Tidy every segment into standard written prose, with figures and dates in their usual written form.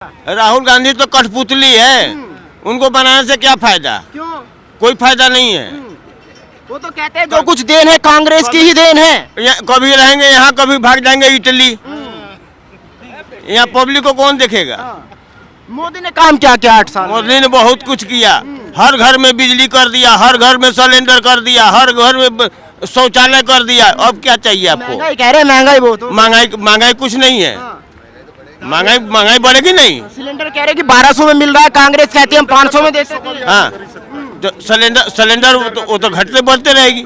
राहुल गांधी तो कठपुतली है, उनको बनाने से क्या फायदा? क्यों? कोई फायदा नहीं है। वो तो कहते हैं जो कुछ देन है कांग्रेस की ही देन है। कभी रहेंगे यहाँ, कभी भाग जाएंगे इटली। यहाँ पब्लिक को कौन देखेगा? मोदी ने काम क्या किया 8 साल में? मोदी ने बहुत कुछ किया। हर घर में बिजली कर दिया, हर घर में सिलेंडर कर दिया, हर घर में शौचालय कर दिया। अब क्या चाहिए आपको? महंगाई कह रहे हैं, महंगाई बहुत हो। महंगाई कुछ नहीं है। महंगाई बढ़ेगी नहीं। सिलेंडर कह रहे हैं कि 1200 में मिल रहा है, कांग्रेस कहती है हम 500 में दे सकते हैं। हाँ, तो सिलेंडर वो तो घटते बढ़ते रहेगी।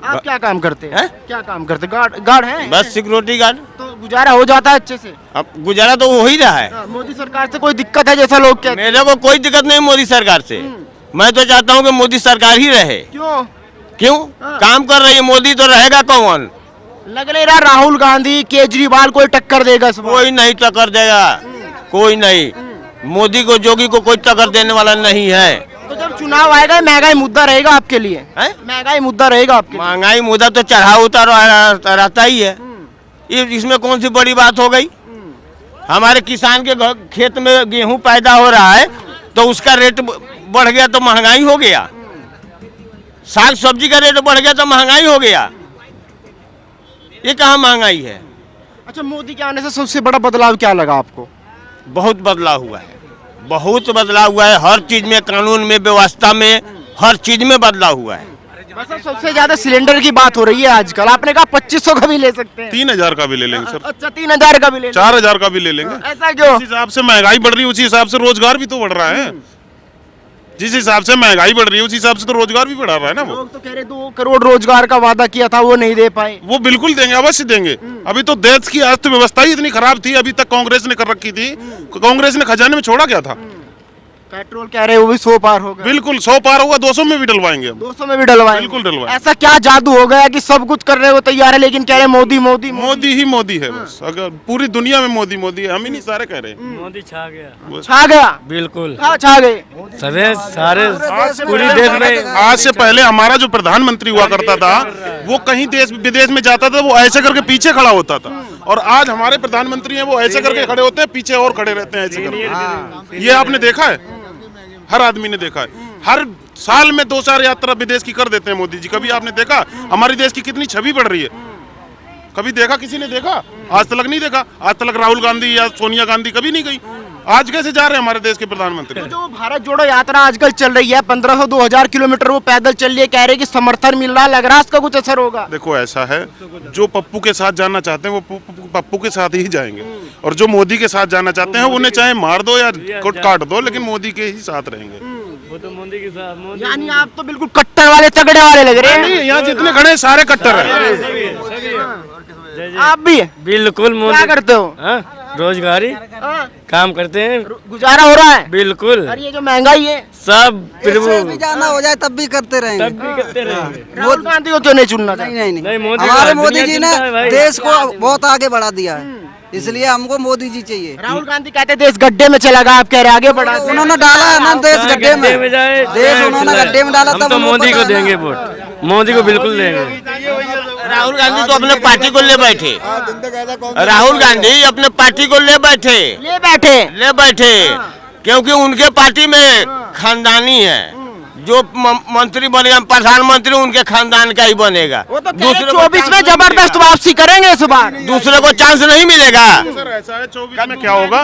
आप क्या काम करते हैं? हैं? क्या काम करते? गार्ड हैं? बस सिक्योरिटी गार्ड। तो गुजारा हो जाता है अच्छे से? अब गुजारा तो हो ही रहा है। मोदी सरकार से कोई दिक्कत है जैसा लोग कहते हैं? मेरे को कोई दिक्कत नहीं मोदी सरकार से। मैं तो चाहता हूँ कि मोदी सरकार ही रहे। क्यों? काम कर रही है मोदी, तो रहेगा कौन? लग नहीं रहा राहुल गांधी केजरीवाल कोई टक्कर देगा इस बार? कोई नहीं टक्कर देगा, कोई नहीं। मोदी को, जोगी को कोई टक्कर देने वाला नहीं है। तो जब चुनाव आएगा महंगाई मुद्दा रहेगा आपके लिए? महंगाई मुद्दा रहेगा आपके लिए? महंगाई मुद्दा तो चढ़ा उतार रहता ही है। इसमें कौन सी बड़ी बात हो गई? हमारे किसान के खेत में गेहूं पैदा हो रहा है तो उसका रेट बढ़ गया तो महंगाई हो गया। साग सब्जी का रेट बढ़ गया तो महंगाई हो गया। ये कहाँ महंगाई है? अच्छा, मोदी के आने से सबसे बड़ा बदलाव क्या लगा आपको? बहुत बदलाव हुआ है, बहुत बदलाव हुआ है। हर चीज में, कानून में, व्यवस्था में, हर चीज में बदलाव हुआ है। बस अब सबसे ज्यादा सिलेंडर की बात हो रही है आजकल। आपने कहा 2500 का भी ले सकते हैं। 3000 का भी ले लेंगे सर। अच्छा, 3000 का भी ले लेंगे। 4000 का भी ले लेंगे। ऐसा क्यों? जिस हिसाब से महंगाई बढ़ रही है उसी हिसाब से रोजगार भी तो बढ़ रहा है। जिस हिसाब से महंगाई बढ़ रही है उसी हिसाब से तो रोजगार भी बढ़ा रहा है ना। वो लोग तो कह रहे 2 करोड़ रोजगार का वादा किया था, वो नहीं दे पाए। वो बिल्कुल देंगे, अवश्य देंगे। अभी तो देश की अर्थव्यवस्था ही इतनी खराब थी, अभी तक कांग्रेस ने कर रखी थी। कांग्रेस ने खजाने में छोड़ा क्या था? पेट्रोल कह रहे हैं वो भी 100 पार होगा। बिल्कुल 100 पार होगा, 200 में भी डलवाएंगे हम। 200 में भी डलवाएंगे? बिल्कुल डलवाएंगे। ऐसा क्या जादू हो गया कि सब कुछ करने को तैयार है लेकिन कह रहे मोदी मोदी मोदी ही मोदी है बस। अगर पूरी दुनिया में मोदी मोदी है, हम ही नहीं सारे कह रहे हैं। मोदी छा गया। छा गया? बिल्कुल। कहाँ छा गए? सारे पूरी देश में। आज से पहले हमारा जो प्रधानमंत्री हुआ करता था वो कहीं देश विदेश में जाता था, वो ऐसे करके पीछे खड़ा होता था। और आज हमारे प्रधानमंत्री हैं, वो ऐसे करके खड़े होते हैं, पीछे और खड़े रहते हैं ऐसे करके। ये आपने देखा है? हर आदमी ने देखा है। हर साल में 2-4 यात्रा विदेश की कर देते हैं मोदी जी। कभी आपने देखा हमारी देश की कितनी छवि बढ़ रही है? कभी देखा? किसी ने देखा? आज तक नहीं देखा। आज तक राहुल गांधी या सोनिया गांधी कभी नहीं गई। आज कैसे जा रहे हैं हमारे देश के प्रधानमंत्री? तो जो भारत जोड़ो यात्रा आजकल चल रही है 1500-2000 किलोमीटर वो पैदल चल रही है, कह रहे कि समर्थन मिल रहा है, लग रहा है इसका कुछ असर होगा? देखो ऐसा है, जो पप्पू के साथ जाना चाहते हैं वो पप्पू के साथ ही जाएंगे, और जो मोदी के साथ जाना चाहते हैं उन्हें चाहे मार दो या काट दो, लेकिन मोदी के ही साथ रहेंगे। वो तो मोदी के साथ। यानी आप तो बिल्कुल कट्टर वाले, तगड़े वाले लग रहे हैं। यहाँ जितने खड़े हैं सारे कट्टर हैं। आप भी? बिल्कुल। मोदी क्या करते हो? रोजगारी काम करते हैं, गुजारा हो रहा है? बिल्कुल। और ये जो महंगाई है सब भी जाना हो जाए तब भी करते रहेंगे। राहुल गांधी को क्यों नहीं चुनना चाहिए? नहीं, हमारे मोदी जी ने देश को बहुत आगे बढ़ा दिया है, इसलिए हमको मोदी जी चाहिए। राहुल गांधी कहते देश गड्ढे में चला गया, आप कह रहे आगे बढ़ा। उन्होंने डाला है ना देश गड्ढे में, देश उन्होंने गड्ढे में डाला। हम तो मोदी को देंगे वोट, मोदी को बिल्कुल देंगे। राहुल गांधी तो अपने पार्टी को ले बैठे। राहुल गांधी अपने पार्टी को ले बैठे क्योंकि उनके पार्टी में खानदानी है। जो मंत्री बनेगा, प्रधानमंत्री उनके खानदान का ही बनेगा। वो तो 24 में जबरदस्त वापसी करेंगे इस बार। दूसरे को चांस नहीं मिलेगा। सर ऐसा है 24 में क्या होगा?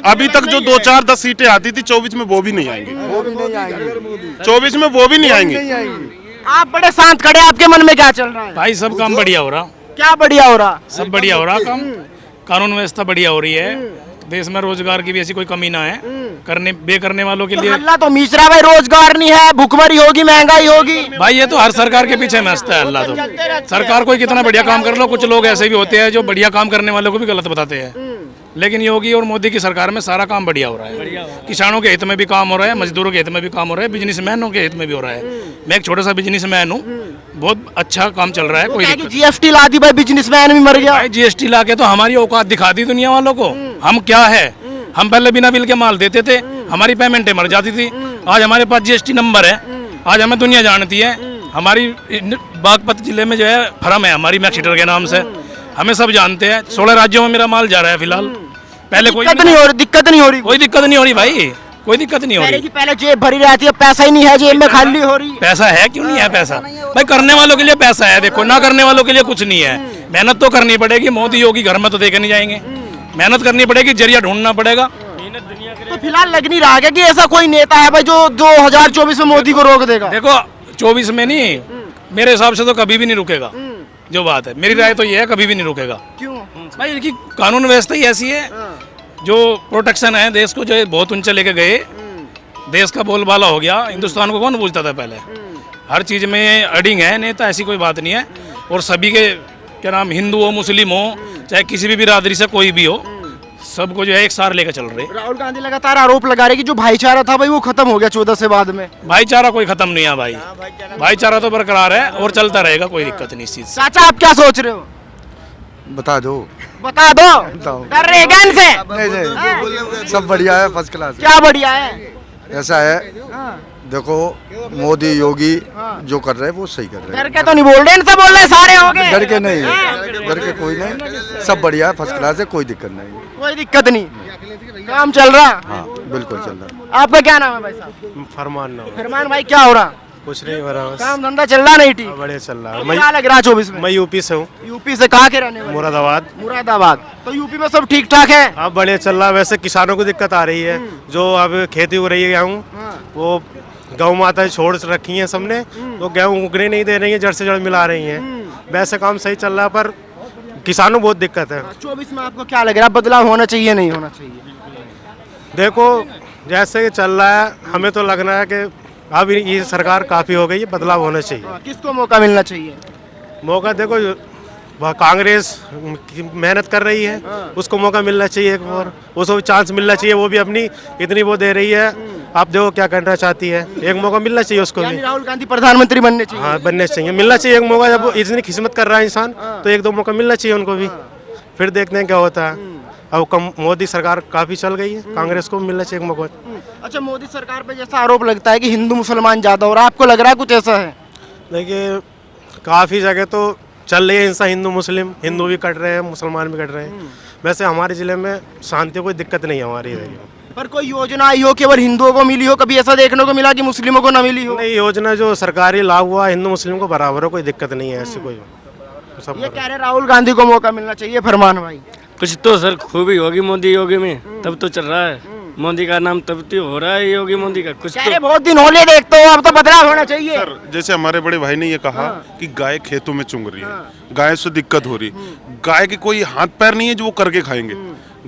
अभी तक जो 2-4-10 सीटें आती थी 24 में वो भी नहीं आएंगी। 24 में वो भी नहीं आएंगी। आप बड़े शांत खड़े, आपके मन में क्या चल रहा है? भाई सब काम बढ़िया हो रहा। क्या बढ़िया हो रहा? सब बढ़िया हो रहा काम। कानून व्यवस्था बढ़िया हो रही है। देश में रोजगार की भी ऐसी कोई कमी ना है करने वालों के लिए। अल्लाह तो मिश्रा भाई, रोजगार नहीं है, भुखमरी होगी, महंगाई होगी। भाई ये तो हर सरकार के पीछे मस्त है अल्लाह। तो सरकार कोई कितना बढ़िया काम कर लो, कुछ लोग ऐसे भी होते हैं जो बढ़िया काम करने वालों को भी गलत बताते हैं। लेकिन योगी और मोदी की सरकार में सारा काम बढ़िया हो रहा है। किसानों के हित में भी काम हो रहा है, मजदूरों के हित में भी काम हो रहा है, बिजनेसमैनों के हित में भी हो रहा है। मैं एक छोटा सा बिजनेसमैन हूँ, बहुत अच्छा काम चल रहा है। कोई जीएसटी ला दी भाई, बिजनेसमैन भी मर गया। भाई जीएसटी ला के तो हमारी औकात दिखा दी दुनिया वालों को, हम क्या है। हम पहले बिना बिल के माल देते थे, हमारी पेमेंटें मर जाती थी। आज हमारे पास जीएसटी नंबर है, आज हमें दुनिया जानती है। हमारी बागपत जिले में जो है फर्म है हमारी मैक्सीटर के नाम से, हमें सब जानते हैं। 16 राज्यों में मेरा माल जा रहा है फिलहाल। पहले कोई दिक्कत नहीं हो रही, दिक्कत नहीं हो रही। कोई दिक्कत नहीं हो रही भाई, कोई दिक्कत नहीं हो कह रहे रही। कि पहले जेब भरी रहती है, पैसा ही नहीं है जेब में, खाली हो रही। पैसा है, क्यों नहीं है पैसा भाई? करने वालों के लिए पैसा है, देखो ना करने वालों के लिए कुछ नहीं है। मेहनत तो करनी पड़ेगी, मोदी योगी घर में तो देखे नहीं जाएंगे, मेहनत करनी पड़ेगी, जरिया ढूंढना पड़ेगा। तो फिलहाल लग नहीं रहा है कि ऐसा कोई नेता है भाई जो 2024 में मोदी को रोक देगा। देखो 24 में नहीं, मेरे हिसाब से तो कभी भी नहीं रुकेगा। जो बात है, मेरी राय तो ये है, कभी भी नहीं रुकेगा। क्यों? भाई इनकी कानून व्यवस्था ही ऐसी है, जो प्रोटेक्शन है देश को, जो है बहुत ऊंचे लेके गए, देश का बोलबाला हो गया। हिंदुस्तान को कौन पूछता था पहले? हर चीज में अडिंग है नेता, ऐसी कोई बात नहीं है। और सभी के क्या नाम, हिंदू हो मुस्लिम हो, चाहे किसी भी बिरादरी से कोई भी हो, सबको जो है एक सार लेकर चल रहे। राहुल गांधी लगातार आरोप लगा रहे कि जो भाईचारा था भाई वो खत्म हो गया 14 से बाद में। भाईचारा कोई खत्म नहीं है भाई, भाईचारा तो बरकरार है और चलता रहेगा, कोई दिक्कत नहीं इस चीज से। चाचा आप क्या सोच रहे हो? बता दो। बता दो। बताओ। डर रहे गन से? नहीं, सब बढ़िया है, फर्स्ट क्लास। क्या बढ़िया है? ऐसा है, देखो मोदी योगी जो कर रहे हैं वो सही कर रहे डर के तो नहीं बोल रहे, इनसे बोल रहे सारे हो हैं। गए। डर के नहीं, डर के कोई नहीं, सब बढ़िया है, फर्स्ट क्लास है, कोई दिक्कत नहीं। कोई दिक्कत नहीं, काम चल रहा। हाँ बिल्कुल चल रहा है। आपका क्या नाम है भाई साहब? फरमान ना फरमान भाई, क्या हो रहा? कुछ नहीं हो रहा, बस काम धंधा चल रहा नहीं ठीक? बढ़िया चल रहा है। तो क्या लग रहा है 24 में? मैं यूपी से हूँ, यूपी से कहाँ के रहने वाले? मुरादाबाद। मुरादाबाद। तो यूपी में सब ठीक ठाक है? अब बढ़िया चल रहा है। वैसे किसानों को दिक्कत आ रही है, जो अब खेती हो रही है गेहूँ, वो गौ माता छोड़ रखी है सबने, तो गेहूँ उगने नहीं दे रही है, जड़ से जड़ मिला रही है। वैसे काम सही चल रहा है, पर किसानों को बहुत दिक्कत है। 24 में आपको क्या लग रहा है, बदलाव होना चाहिए नहीं होना चाहिए? देखो जैसे कि चल रहा है, हमें तो लग रहा है कि अब ये सरकार काफ़ी हो गई है, बदलाव होना चाहिए। किसको मौका मिलना चाहिए? मौका देखो, वह कांग्रेस मेहनत कर रही है, उसको मौका मिलना चाहिए एक और, उसको चांस मिलना चाहिए। वो भी अपनी इतनी वो दे रही है, आप देखो क्या करना चाहती है, एक मौका मिलना चाहिए उसको भी। राहुल गांधी प्रधानमंत्री बनने चाहिए? हाँ बनने चाहिए, मिलना चाहिए एक मौका। जब वो इतनी खिदमत कर रहा है इंसान, तो एक दो मौका मिलना चाहिए उनको भी, फिर देखते हैं क्या होता है। अब मोदी सरकार काफ़ी चल गई है, कांग्रेस को मिलना चाहिए एक मौका। अच्छा, मोदी सरकार पे जैसा आरोप लगता है कि हिंदू मुसलमान ज्यादा हो रहा है, आपको लग रहा है कुछ ऐसा है? देखिए काफ़ी जगह तो चल रही है हिंसा, हिंदू मुस्लिम, हिंदू भी कट रहे हैं, मुसलमान भी कट रहे हैं। वैसे हमारे ज़िले में शांति कोई दिक्कत नहीं है हमारे इधर। पर कोई योजना आई हो केवल हिंदुओं को मिली हो, कभी ऐसा देखने को मिला कि मुस्लिमों को ना मिली हो? नहीं, योजना जो सरकारी लाभ हुआ हिंदू मुस्लिम को बराबर है, कोई दिक्कत नहीं है ऐसी कोई, सब ये कह रहे राहुल गांधी को मौका मिलना चाहिए। फरमान भाई, कुछ तो सर खूबी होगी मोदी योगी में, तब तो चल रहा है। मोदी का नाम तब तो हो रहा है, योगी मोदी का कुछ कह रहे तो। बहुत दिन हो गए देखते हो, अब तो बदलाव होना चाहिए। सर जैसे हमारे बड़े भाई ने ये कहा कि गाय खेतों में चुंग रही है, गाय से दिक्कत हो रही, गाय के कोई हाथ पैर नहीं है जो वो करके खाएंगे।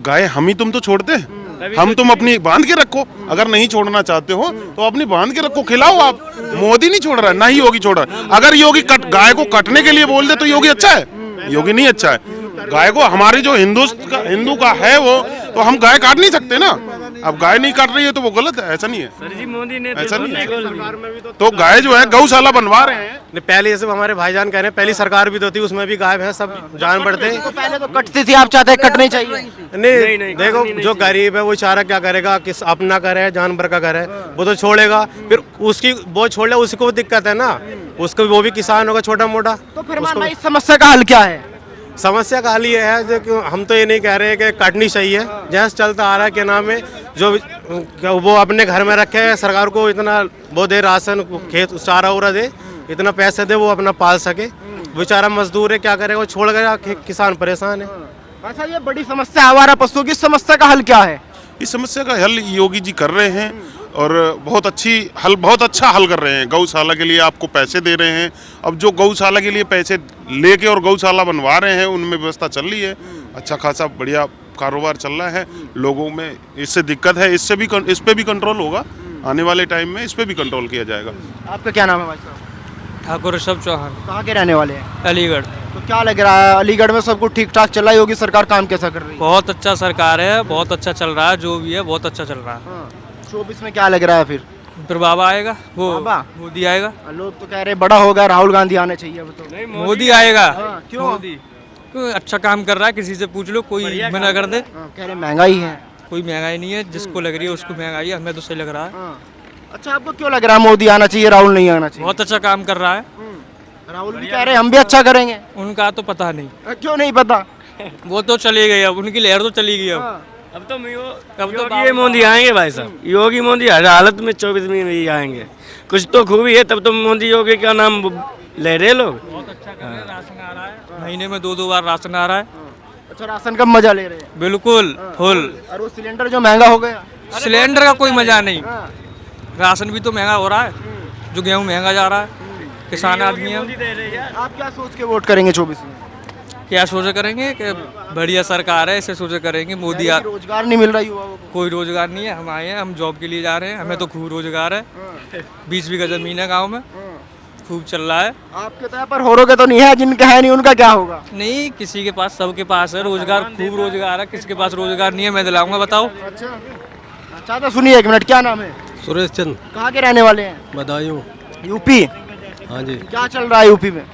गाय हम ही तुम तो छोड़ते हैं, हम तुम अपनी बांध के रखो, अगर नहीं छोड़ना चाहते हो तो अपनी बांध के रखो, खिलाओ आप। मोदी नहीं छोड़ रहा है, ना ही योगी छोड़ रहा है। अगर योगी गाय को कटने के लिए बोल दे तो योगी अच्छा है? योगी नहीं अच्छा है। गाय को हमारी जो हिंदू का है वो, तो हम गाय काट नहीं सकते ना। अब गाय नहीं काट रही है तो वो गलत है, ऐसा नहीं है सर जी मोदी ने ऐसा नहीं है। तो गाय जो है गौशाला बनवा रहे हैं। पहले जैसे हमारे भाईजान कह रहे हैं, पहली सरकार भी तो थी, उसमें भी गाय भैंस सब जान पड़ते हैं। तो पहले तो कटती थी, आप चाहते हैं कटनी चाहिए? नहीं देखो, जो गरीब है वो चारा क्या करेगा, किस अपना करे जानवर का करे, वो तो छोड़ेगा, फिर उसकी वो छोड़ ले, उसको दिक्कत है ना, उसको वो भी किसान होगा छोटा मोटा। तो फिर भाई इस समस्या का हल क्या है? समस्या का हल ये है जो कि हम तो ये नहीं कह रहे कि काटनी चाहिए, जैसे चलता आ रहा है, क्या नाम है, जो वो अपने घर में रखे, सरकार को इतना वो दे, राशन खेत चारा उरा दे, इतना पैसे दे, वो अपना पाल सके। बेचारा मजदूर है, क्या करेगा, वो छोड़ गया, किसान परेशान है। अच्छा, ये बड़ी समस्या आवारा पशुओं की, समस्या का हल क्या है? इस समस्या का हल योगी जी कर रहे हैं और बहुत अच्छा हल कर रहे हैं। गौशाला के लिए आपको पैसे दे रहे हैं, अब जो गौशाला के लिए पैसे लेके और गौशाला बनवा रहे हैं उनमें व्यवस्था चल रही है, अच्छा खासा बढ़िया कारोबार चल रहा है। लोगों में इससे दिक्कत है, इस पे भी कंट्रोल होगा आने वाले टाइम में, इस पे भी कंट्रोल किया जाएगा। आपका क्या नाम है भाई साहब? ठाकुर ऋषभ चौहान, कहाँ के रहने वाले हैं? अलीगढ़। तो क्या लग रहा है, अलीगढ़ में सब कुछ ठीक ठाक चल रहा है? योगी सरकार काम कैसा कर रही है? बहुत अच्छा सरकार है, बहुत अच्छा चल रहा है, जो भी है बहुत अच्छा चल रहा है। 24 में क्या लग रहा है फिर बाबा आएगा, वो बाबा? मोदी आएगा। लोग तो कह रहे बड़ा होगा, राहुल गांधी आने चाहिए अब तो। मोदी आएगा। क्यों? मोदी क्यों? अच्छा काम कर रहा है, किसी से पूछ लो, कोई मना कर दे। कह रहे महंगाई है। कोई महंगाई नहीं है, जिसको लग रही है उसको महंगाई है, हमें तो सही लग रहा है। अच्छा, आपको क्यों लग रहा है मोदी आना चाहिए, राहुल नहीं आना चाहिए? बहुत अच्छा काम कर रहा है। राहुल भी कह रहे हम भी अच्छा करेंगे। उनका तो पता नहीं, क्यों नहीं पता? वो तो चले गए, अब उनकी लहर तो चली गई अब। अब तो योगी मोदी आएंगे भाई साहब, योगी मोदी हर हालत में 24 में ही आएंगे। कुछ तो खूबी है तब तो मोदी योगी का नाम ले रहे लोग। बहुत अच्छा कर रहे हैं, राशन आ रहा है महीने में 2 बार राशन आ रहा है। अच्छा, राशन का मजा ले रहे हैं। बिल्कुल फुल। और वो सिलेंडर जो महंगा हो गया, सिलेंडर का कोई मजा नहीं, राशन भी तो महंगा हो रहा है, जो गेहूँ महंगा जा रहा है, किसान आदमी है। आप क्या सोच के वोट करेंगे 24 में? क्या सोचे करेंगे कि बढ़िया सरकार है, ऐसे सोचे करेंगे। मोदी रोजगार नहीं मिल रहा युवाओं को। कोई रोजगार नहीं है, हम आए हैं, हम जॉब के लिए जा रहे हैं, हमें तो खूब रोजगार है। 20 बीघा जमीन है गाँव में, खूब चल रहा है। आपके तो पर होरोगे तो नहीं है, जिनका है नहीं उनका क्या होगा? नहीं, किसी के पास, सबके पास है रोजगार, खूब रोजगार है। किसके पास रोजगार नहीं है, मैं दिलाऊंगा, बताओ। अच्छा तो सुनिए 1 मिनट, क्या नाम है? सुरेश चंद। कहाँ के रहने वाले हैं? बदायूं। यूपी। हाँ जी। क्या चल रहा है यूपी में?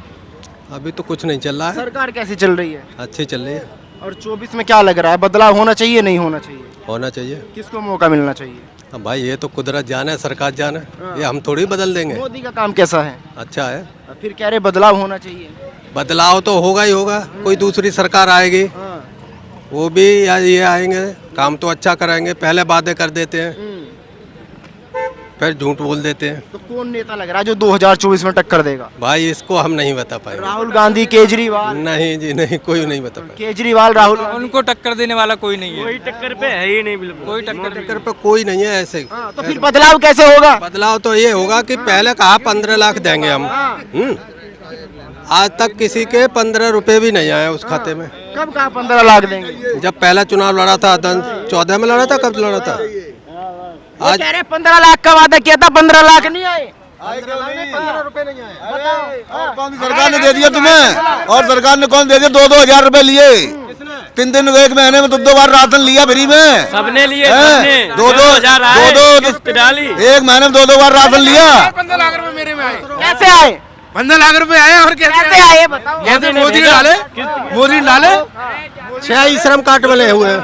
अभी तो कुछ नहीं चल रहा है। सरकार कैसी चल रही है? अच्छी चल रही है। और 24 में क्या लग रहा है, बदलाव होना चाहिए नहीं होना चाहिए? होना चाहिए। किसको मौका मिलना चाहिए? अब भाई ये तो कुदरत जाने, सरकार जाने, ये हम थोड़ी बदल देंगे। मोदी का काम कैसा है? अच्छा है। फिर कह रहे बदलाव होना चाहिए। बदलाव तो होगा ही होगा, कोई दूसरी सरकार आएगी, वो भी या ये आएंगे, काम तो अच्छा कराएंगे। पहले वादे कर देते हैं, फिर झूठ बोल देते हैं। तो कौन नेता लग रहा है जो 2024 में टक्कर देगा? भाई इसको हम नहीं बता पाएंगे। राहुल गांधी, केजरीवाल? नहीं जी नहीं, कोई नहीं बता पाएगा। केजरीवाल, राहुल गांधी? उनको टक्कर देने वाला कोई नहीं है, कोई टक्कर पे है ही नहीं, बिल्कुल कोई टक्कर पे कोई नहीं है ऐसे। तो फिर बदलाव कैसे होगा? बदलाव तो ये होगा कि पहले कहा 15 लाख देंगे हम, आज तक किसी के 15 रुपए भी नहीं आए उस खाते में। कब कहा 15 लाख देंगे? जब पहला चुनाव लड़ा था 14 में लड़ा था, कब लड़ा था? आज कह रहे 15 लाख का वादा किया था, 15 लाख नहीं आए। 15 रुपए नहीं आए। कौन सी सरकार ने दे दिया तुम्हें? और सरकार ने कौन दे दिया? 2-2 हजार रुपए लिए, 3 दिन 1 महीने में 2 बार राशन लिया फ्री में। सबने लिए, 2-2 हजार डाली, 1 महीने में 2-2 बार राशन लिया। 15 लाख रुपए मेरे में आए। कैसे आए? 15 लाख रुपए आए। और कैसे आए बताओ? मोदी ने डाले, मोदी ने डाले। 6 श्रम कार्ड वाले हुए हैं,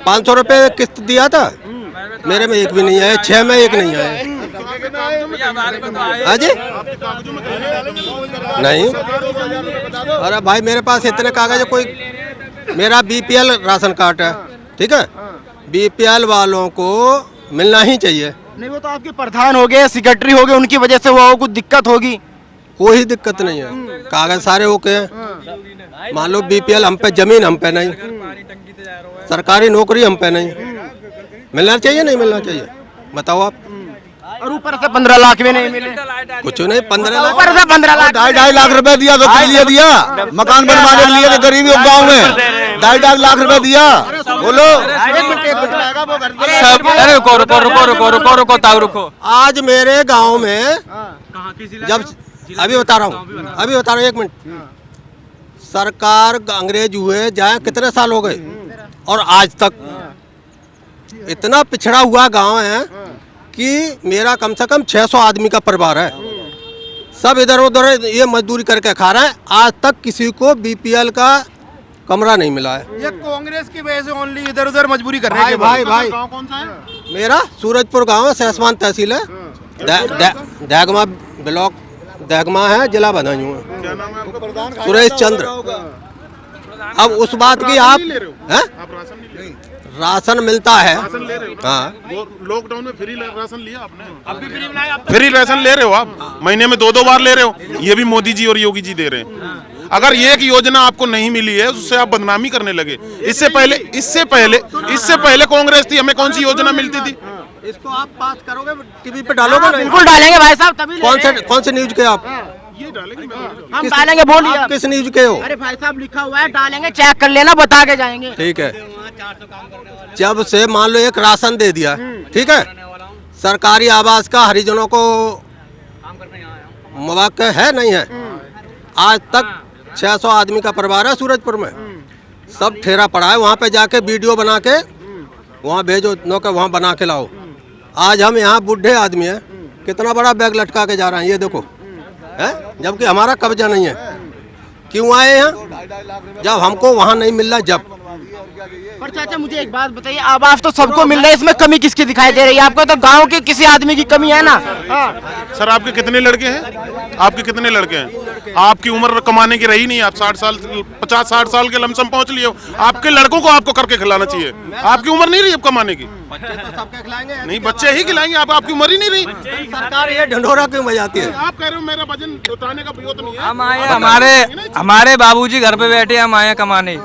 500 रुपए किस्त दिया था, मेरे में 1 भी नहीं आया, 6 में 1 नहीं आया। हाँ जी नहीं, अरे भाई मेरे पास इतने कागज है। कोई मेरा बीपीएल राशन कार्ड है, ठीक है, बीपीएल वालों को मिलना ही चाहिए। नहीं, वो तो आपके प्रधान हो गए, सेक्रेटरी हो गए, उनकी वजह से वो कुछ दिक्कत होगी। कोई दिक्कत नहीं है, कागज सारे ओके हैं। मान लो बीपीएल हम पे, जमीन हम पे नहीं, सरकारी नौकरी हम पे नहीं, मिलना चाहिए नहीं मिलना चाहिए, बताओ आप। और ऊपर से 15 लाख भी नहीं मिले। कुछ नहीं, 15 लाख, ऊपर से 15 लाख, 2.5 लाख रुपए दिया तो किस लिए दिया? मकान बनवाने के लिए, गरीबी गाँव में 2.5 लाख रुपए दिया। बोलो। अरे रुको रुको रुको रुको रुको रुको ताऊ रुको। आज मेरे गांव में जब अभी बता रहा हूँ 1 मिनट, सरकार अंग्रेज हुए जाए कितने साल हो गए, और आज तक इतना पिछड़ा हुआ गांव है कि मेरा कम से कम 600 आदमी का परिवार है, सब इधर उधर ये मजदूरी करके खा रहा है। आज तक किसी को बीपीएल का कमरा नहीं मिला है। ये कांग्रेस की वजह से ओनली इधर उधर मजबूरी कर रहे भाई हैं। भाई मेरा सूरजपुर गांव है, सहसवान तहसील है, दहगमा ब्लॉक, दहगमा है, जिला बदायूं है। सुरेश चंद्र। अब उस बात की आप हैं? राशन मिलता है, हाँ। लॉकडाउन में फ्री राशन लिया आपने? अब भी फ्री राशन ले रहे हो आप, महीने में 2-2 बार ले रहे हो। ये भी मोदी जी और योगी जी दे रहे हैं। अगर ये एक योजना आपको नहीं मिली है, उससे आप बदनामी करने लगे। इससे पहले कांग्रेस थी, हमें कौन सी योजना मिलती थी? इसको आप पास करोगे, टीवी पे डालोगे? बिल्कुल डालेंगे भाई साहब, तभी कौन से न्यूज के आप? ये डालेंगे, हम डालेंगे, बोलिए आप। किस न्यूज के हो? अरे भाई साहब लिखा हुआ है, डालेंगे, चेक कर लेना, बता के जाएंगे। ठीक है। जब से मान लो एक राशन दे दिया, ठीक है, सरकारी आवास का हरिजनों को मौका है नहीं है, आज तक 600 आदमी का परिवार है सूरजपुर में, सब ठेरा पड़ा है। वहाँ पे जाके वीडियो बना के वहाँ भेजो, नौकर वहाँ बना के लाओ। आज हम यहाँ बूढ़े आदमी हैं, कितना बड़ा बैग लटका के जा रहे हैं, ये देखो है, जबकि हमारा कब्जा नहीं है। क्यों आए यहाँ? जब हमको वहाँ नहीं मिल रहा, जब पर चाचा मुझे एक बात बताइए, आवास तो सबको मिल रहा है, इसमें कमी किसकी दिखाई दे रही है आपको? तो गांव के किसी आदमी की कमी है ना। सर आपके कितने लड़के हैं? आपके कितने लड़के हैं? आपकी उम्र कमाने की रही नहीं, आप 60 साल 50-60 साल के लमसम पहुंच लिए हो। आपके लड़कों को आपको करके खिलाना चाहिए। आपकी उम्र नहीं रही अब कमाने की। बच्चे तो सबके खिलाएंगे, नहीं बच्चे ही खिलाएंगे, आपकी उम्र ही नहीं रही। सरकार ये ढंढोरा क्यों बजाती है? आप कह रहे हो मेरा वजन उठाने का विरोध नहीं है। हम आए, हमारे बाबूजी घर पे बैठे, हम आए कमाने।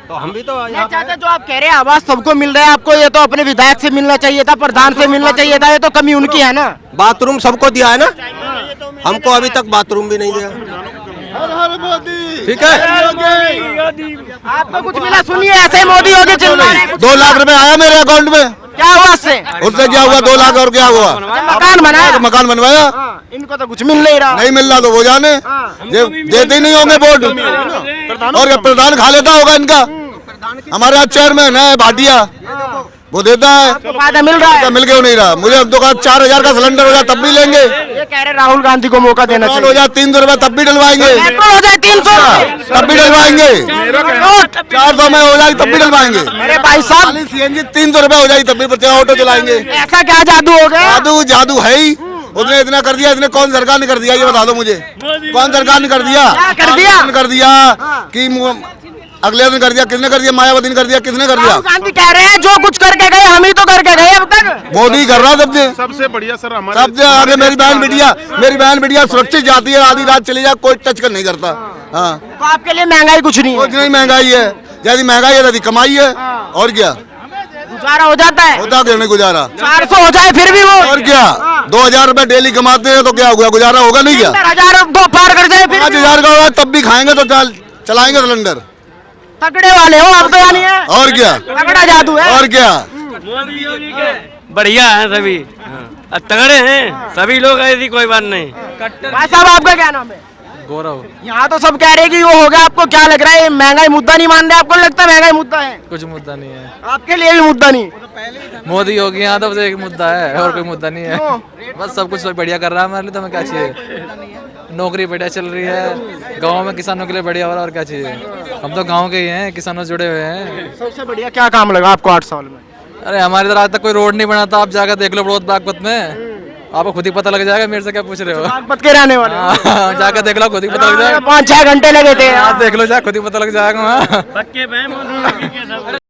तो हम भी तो नहीं चाचा, जो आप कह रहे हैं आवास सबको मिल रहा है, आपको ये तो अपने विधायक से मिलना चाहिए था, प्रधान से मिलना चाहिए था, ये तो कमी उनकी है ना। बाथरूम सबको दिया है ना, हमको अभी तक बाथरूम भी नहीं दिया। ठीक है, आपको कुछ मिला? सुनिए, ऐसे ही मोदी योगी चिल्ला रहे हैं। 2 लाख रुपए आया मेरे अकाउंट में। क्या हुआ उससे? उससे क्या हुआ? 2 लाख और क्या हुआ? मकान बनाया, मकान बनवाया, इनको तो कुछ मिल नहीं रहा। नहीं मिल रहा तो वो जाने, देते ही नहीं होंगे वोट। और क्या प्रधान खा लेता होगा इनका? हमारे यहाँ चेयरमैन है भाटिया, वो देता है, फायदा मिल रहा है। मिल क्यों नहीं रहा? मुझे अब तो 4000 का सिलेंडर हो जाए तब भी लेंगे। ये कह रहे राहुल गांधी को मौका देना पेट्रोल चाहिए। हो जाए 300 रुपए तब भी डलवाएंगे। पेट्रोल हो जाए 300 तब भी डलवाएंगे। 400 में हो जाए तब भी डलवाएंगे। अरे भाई साहब, सीएनजी 300 रुपए हो जाए तब भी बच्चे ऑटो चलाएंगे। ऐसा क्या जादू हो गया? जादू है ही। उसने इतना कर दिया, इसने कौन सरकार ने कर दिया ये बता दो मुझे। कौन सरकार ने कर दिया? क्या कर दिया? कर दिया कि अगले दिन कर दिया। किसने कर दिया? मायावती ने कर दिया। किसने कर दिया? राहुल गांधी कह रहे हैं जो कुछ करके गए हम ही तो करके गए अब तक। मोदी कर रहा सबसे सबसे बढ़िया सर हमारे सबसे आगे। मेरी बहन बिटिया सुरक्षित जाती है, आधी रात चली जाए कोई टच कर नहीं करता। हाँ, तो आपके लिए महंगाई कुछ नहीं है? कुछ नहीं, महंगाई है। जैसी महंगाई है वैसी कमाई है। और क्या गुजारा हो जाता है? होता क्यों नहीं गुजारा? 400 हो जाए फिर भी वो। और क्या 2000 रुपए डेली कमाते हैं तो क्या हुआ? गुजारा होगा नहीं क्या? 1000 दो पार कर जाए फिर 5000 का होगा तब भी खाएंगे तो चलाएंगे सिलेंडर। तगड़े वाले हो आप तो, यानी है और क्या तगड़ा जादू है। और क्या मोदी योगी के बढ़िया हैं सभी, तगड़े हैं सभी लोग, ऐसी कोई बात नहीं। भाई साहब आपका क्या नाम है? गौरव। यहाँ तो सब कह रहे हैं कि वो हो गया, आपको क्या लग रहा है? महंगाई मुद्दा नहीं मान रहे? आपको लगता है महंगाई मुद्दा है? कुछ मुद्दा नहीं है, आपके लिए भी मुद्दा नहीं? मोदी योगी यहाँ तो बस एक मुद्दा है और कोई मुद्दा नहीं है। बस सब कुछ बढ़िया कर रहा है हमारे लिए, तो हमें क्या चाहिए? नौकरी बढ़िया चल रही है, गांव में किसानों के लिए बढ़िया हो रहा है, और क्या चाहिए? हम तो गांव के ही हैं, किसानों से जुड़े हुए हैं। सबसे बढ़िया क्या काम लगा आपको 8 साल में? अरे हमारे इधर आज तक कोई रोड नहीं बना था, आप जाकर देख लो बड़ौद बागपत में, आपको खुद ही पता लग जाएगा। मेरे से क्या पूछ रहे हो? बागपत के रहने वाले? जाकर देख लो, खुद ही पता लग जाएगा। 5-6 घंटे लगे थे। देख लो, जा खुद ही पता लग जाएगा।